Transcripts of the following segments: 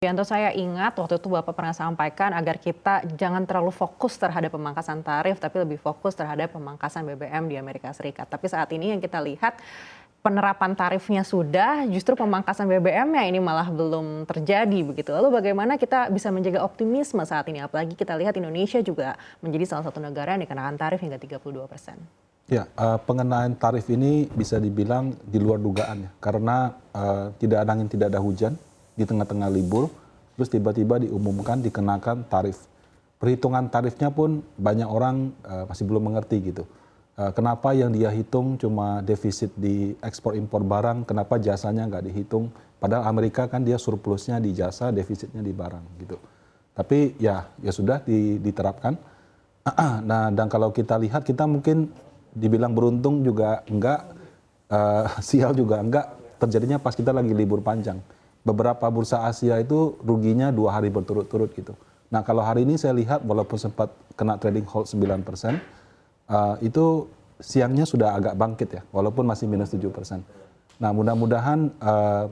Yanto, saya ingat waktu itu Bapak pernah sampaikan agar kita jangan terlalu fokus terhadap pemangkasan tarif, tapi lebih fokus terhadap pemangkasan BBM di Amerika Serikat. Tapi saat ini yang kita lihat penerapan tarifnya sudah, justru pemangkasan BBM-nya ini malah belum terjadi begitu. Lalu bagaimana kita bisa menjaga optimisme saat ini? Apalagi kita lihat Indonesia juga menjadi salah satu negara yang dikenakan tarif hingga 32%. Ya, pengenaan tarif ini bisa dibilang di luar dugaan ya, karena tidak ada angin, tidak ada hujan di tengah-tengah libur, terus tiba-tiba diumumkan dikenakan tarif. Perhitungan tarifnya pun banyak orang masih belum mengerti gitu. Kenapa yang dia hitung cuma defisit di ekspor impor barang, kenapa jasanya nggak dihitung? Padahal Amerika kan dia surplusnya di jasa, defisitnya di barang gitu. Tapi ya sudah diterapkan. Nah, dan kalau kita lihat, kita mungkin dibilang beruntung juga enggak, sial juga enggak, terjadinya pas kita lagi libur panjang. Beberapa bursa Asia itu ruginya 2 hari berturut-turut gitu. Nah, kalau hari ini saya lihat walaupun sempat kena trading halt 9%, itu siangnya sudah agak bangkit ya, walaupun masih minus 7%. Nah, mudah-mudahan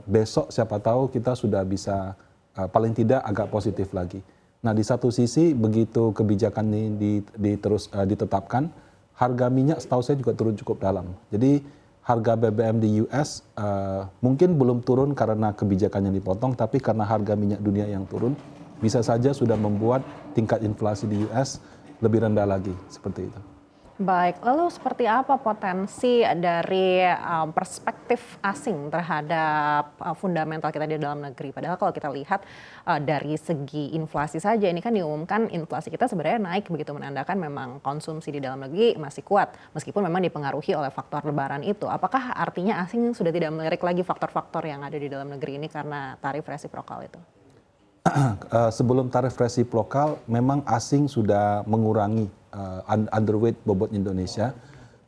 besok siapa tahu kita sudah bisa paling tidak agak positif lagi. Nah, di satu sisi begitu kebijakan ini ditetapkan, harga minyak setahu saya juga turun cukup dalam. Jadi harga BBM di US mungkin belum turun karena kebijakannya dipotong, tapi karena harga minyak dunia yang turun, bisa saja sudah membuat tingkat inflasi di US lebih rendah lagi, seperti itu. Baik, lalu seperti apa potensi dari perspektif asing terhadap fundamental kita di dalam negeri? Padahal kalau kita lihat dari segi inflasi saja, ini kan diumumkan inflasi kita sebenarnya naik, begitu menandakan memang konsumsi di dalam negeri masih kuat, meskipun memang dipengaruhi oleh faktor lebaran itu. Apakah artinya asing sudah tidak melirik lagi faktor-faktor yang ada di dalam negeri ini karena tarif resiprokal itu? Sebelum tarif resiprokal, memang asing sudah mengurangi underweight bobot Indonesia,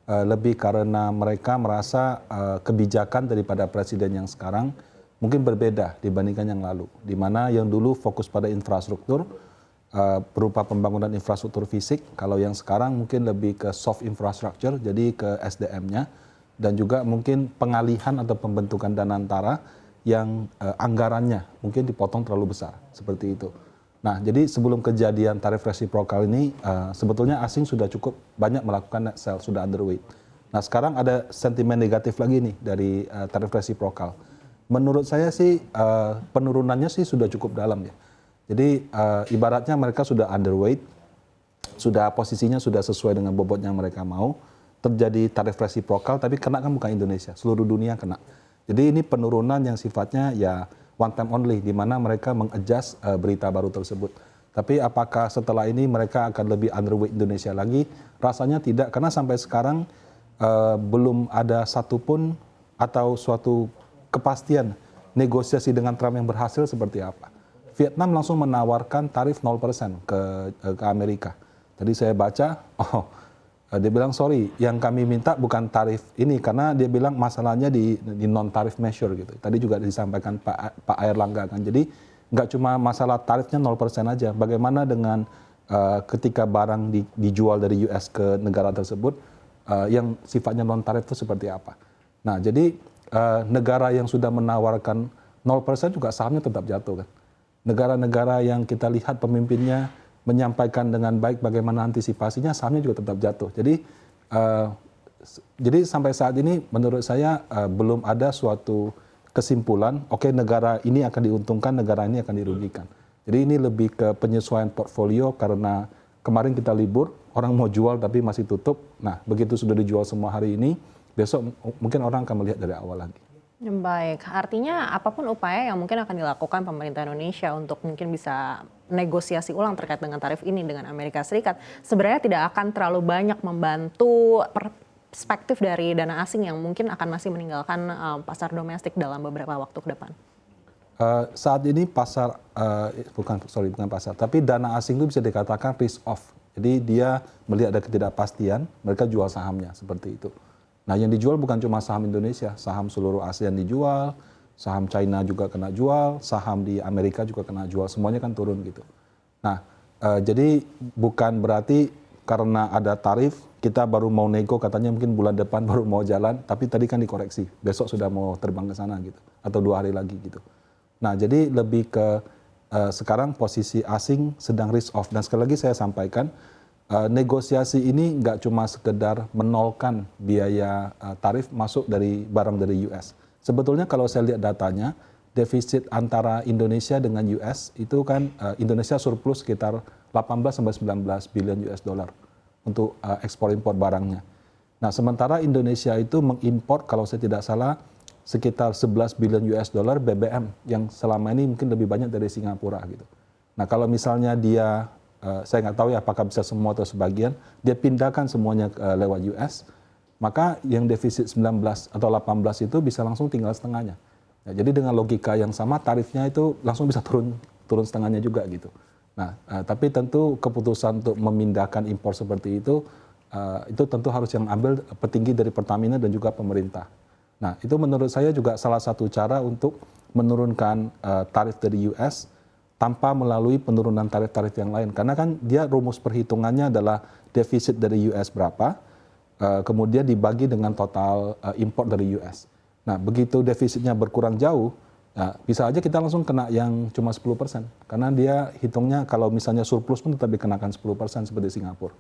lebih karena mereka merasa kebijakan daripada presiden yang sekarang mungkin berbeda dibandingkan yang lalu, di mana yang dulu fokus pada infrastruktur berupa pembangunan infrastruktur fisik, kalau yang sekarang mungkin lebih ke soft infrastructure, jadi ke SDM-nya, dan juga mungkin pengalihan atau pembentukan dana antara yang anggarannya mungkin dipotong terlalu besar, seperti itu. Nah, jadi sebelum kejadian tarif resiprokal ini, sebetulnya asing sudah cukup banyak melakukan net sell, sudah underweight. Nah, sekarang ada sentimen negatif lagi nih dari tarif resiprokal. Menurut saya sih, penurunannya sih sudah cukup dalam ya. Jadi, ibaratnya mereka sudah underweight, sudah posisinya sudah sesuai dengan bobot yang mereka mau, terjadi tarif resiprokal, tapi kena kan bukan Indonesia, seluruh dunia kena. Jadi ini penurunan yang sifatnya ya one time only, di mana mereka mengadjust berita baru tersebut. Tapi apakah setelah ini mereka akan lebih underweight Indonesia lagi? Rasanya tidak, karena sampai sekarang belum ada satupun atau suatu kepastian negosiasi dengan Trump yang berhasil seperti apa. Vietnam langsung menawarkan tarif 0% ke Amerika. Tadi saya baca, dia bilang sorry, yang kami minta bukan tarif ini, karena dia bilang masalahnya di non tarif measure gitu. Tadi juga disampaikan Pak Airlangga kan. Jadi nggak cuma masalah tarifnya 0% aja. Bagaimana dengan ketika barang dijual dari US ke negara tersebut yang sifatnya non tarif itu seperti apa? Nah, jadi negara yang sudah menawarkan 0% juga sahamnya tetap jatuh kan. Negara-negara yang kita lihat pemimpinnya menyampaikan dengan baik bagaimana antisipasinya, sahamnya juga tetap jatuh. Jadi sampai saat ini menurut saya belum ada suatu kesimpulan, oke, negara ini akan diuntungkan, negara ini akan dirugikan. Jadi ini lebih ke penyesuaian portfolio, karena kemarin kita libur, orang mau jual tapi masih tutup. Nah, begitu sudah dijual semua hari ini, besok mungkin orang akan melihat dari awal lagi. Baik, artinya apapun upaya yang mungkin akan dilakukan pemerintah Indonesia untuk mungkin bisa negosiasi ulang terkait dengan tarif ini dengan Amerika Serikat, sebenarnya tidak akan terlalu banyak membantu perspektif dari dana asing yang mungkin akan masih meninggalkan pasar domestik dalam beberapa waktu ke depan. Saat ini pasar, bukan pasar, tapi dana asing itu bisa dikatakan risk off. Jadi dia melihat ada ketidakpastian, mereka jual sahamnya, seperti itu. Nah, yang dijual bukan cuma saham Indonesia, saham seluruh ASEAN dijual, saham China juga kena jual, saham di Amerika juga kena jual, semuanya kan turun gitu. Nah, jadi bukan berarti karena ada tarif, kita baru mau nego, katanya mungkin bulan depan baru mau jalan, tapi tadi kan dikoreksi, besok sudah mau terbang ke sana gitu, atau 2 hari lagi gitu. Nah, jadi lebih ke sekarang posisi asing sedang risk off. Dan sekali lagi saya sampaikan, negosiasi ini nggak cuma sekedar menolkan biaya tarif masuk dari barang dari US. Sebetulnya kalau saya lihat datanya, defisit antara Indonesia dengan US itu kan Indonesia surplus sekitar 18 sampai 19 billion US dollar untuk ekspor impor barangnya. Nah, sementara Indonesia itu mengimpor kalau saya tidak salah sekitar 11 billion US dollar BBM yang selama ini mungkin lebih banyak dari Singapura gitu. Nah, kalau misalnya dia saya nggak tahu ya apakah bisa semua atau sebagian, dia pindahkan semuanya lewat US, maka yang defisit 19 atau 18 itu bisa langsung tinggal setengahnya. Ya, jadi dengan logika yang sama tarifnya itu langsung bisa turun setengahnya juga gitu. Nah, tapi tentu keputusan untuk memindahkan impor seperti itu tentu harus yang ambil petinggi dari Pertamina dan juga pemerintah. Nah, itu menurut saya juga salah satu cara untuk menurunkan tarif dari US tanpa melalui penurunan tarif-tarif yang lain. Karena kan dia rumus perhitungannya adalah defisit dari US berapa, kemudian dibagi dengan total impor dari US. Nah, begitu defisitnya berkurang jauh, bisa aja kita langsung kena yang cuma 10%. Karena dia hitungnya kalau misalnya surplus pun tetap dikenakan 10% seperti Singapura.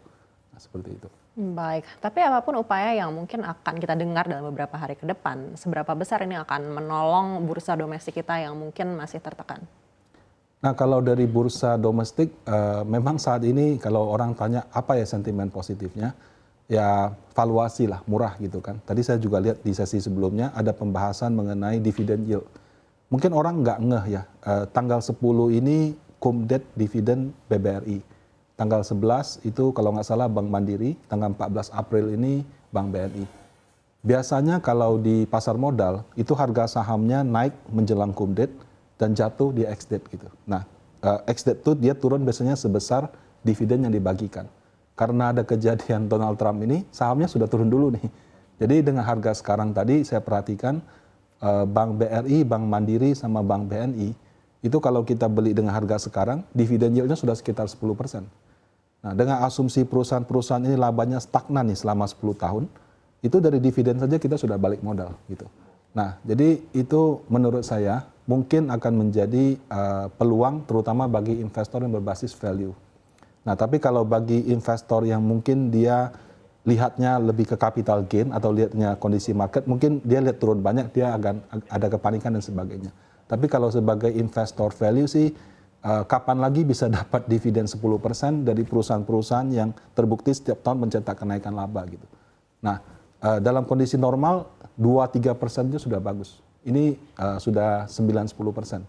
Nah, seperti itu. Baik, tapi apapun upaya yang mungkin akan kita dengar dalam beberapa hari ke depan, seberapa besar ini akan menolong bursa domestik kita yang mungkin masih tertekan? Nah, kalau dari bursa domestik, memang saat ini kalau orang tanya apa ya sentimen positifnya, ya valuasi lah, murah gitu kan. Tadi saya juga lihat di sesi sebelumnya ada pembahasan mengenai dividend yield. Mungkin orang nggak ngeh ya, tanggal 10 ini Kumdet dividen BBRI. Tanggal 11 itu kalau nggak salah Bank Mandiri, tanggal 14 April ini Bank BNI. Biasanya kalau di pasar modal, itu harga sahamnya naik menjelang Kumdet, dan jatuh di ex-date gitu. Nah, ex-date itu dia turun biasanya sebesar dividen yang dibagikan. Karena ada kejadian Donald Trump ini, sahamnya sudah turun dulu nih. Jadi dengan harga sekarang tadi saya perhatikan Bank BRI, Bank Mandiri, sama Bank BNI, itu kalau kita beli dengan harga sekarang, dividen yield-nya sudah sekitar 10%. Nah, dengan asumsi perusahaan-perusahaan ini labanya stagnan nih selama 10 tahun, itu dari dividen saja kita sudah balik modal gitu. Nah, jadi itu menurut saya mungkin akan menjadi peluang terutama bagi investor yang berbasis value. Nah, tapi kalau bagi investor yang mungkin dia lihatnya lebih ke capital gain atau lihatnya kondisi market, mungkin dia lihat turun banyak, dia akan ada kepanikan dan sebagainya. Tapi kalau sebagai investor value sih, kapan lagi bisa dapat dividen 10% dari perusahaan-perusahaan yang terbukti setiap tahun mencetak kenaikan laba gitu. Nah, dalam kondisi normal 2-3% itu sudah bagus. Ini sudah 9-10%.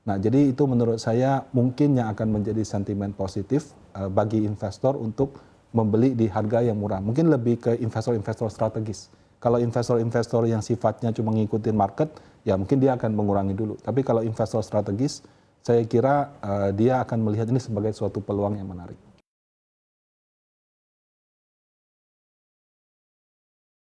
Nah, jadi itu menurut saya mungkin yang akan menjadi sentimen positif bagi investor untuk membeli di harga yang murah. Mungkin lebih ke investor-investor strategis. Kalau investor-investor yang sifatnya cuma ngikutin market, ya mungkin dia akan mengurangi dulu. Tapi kalau investor strategis, saya kira dia akan melihat ini sebagai suatu peluang yang menarik.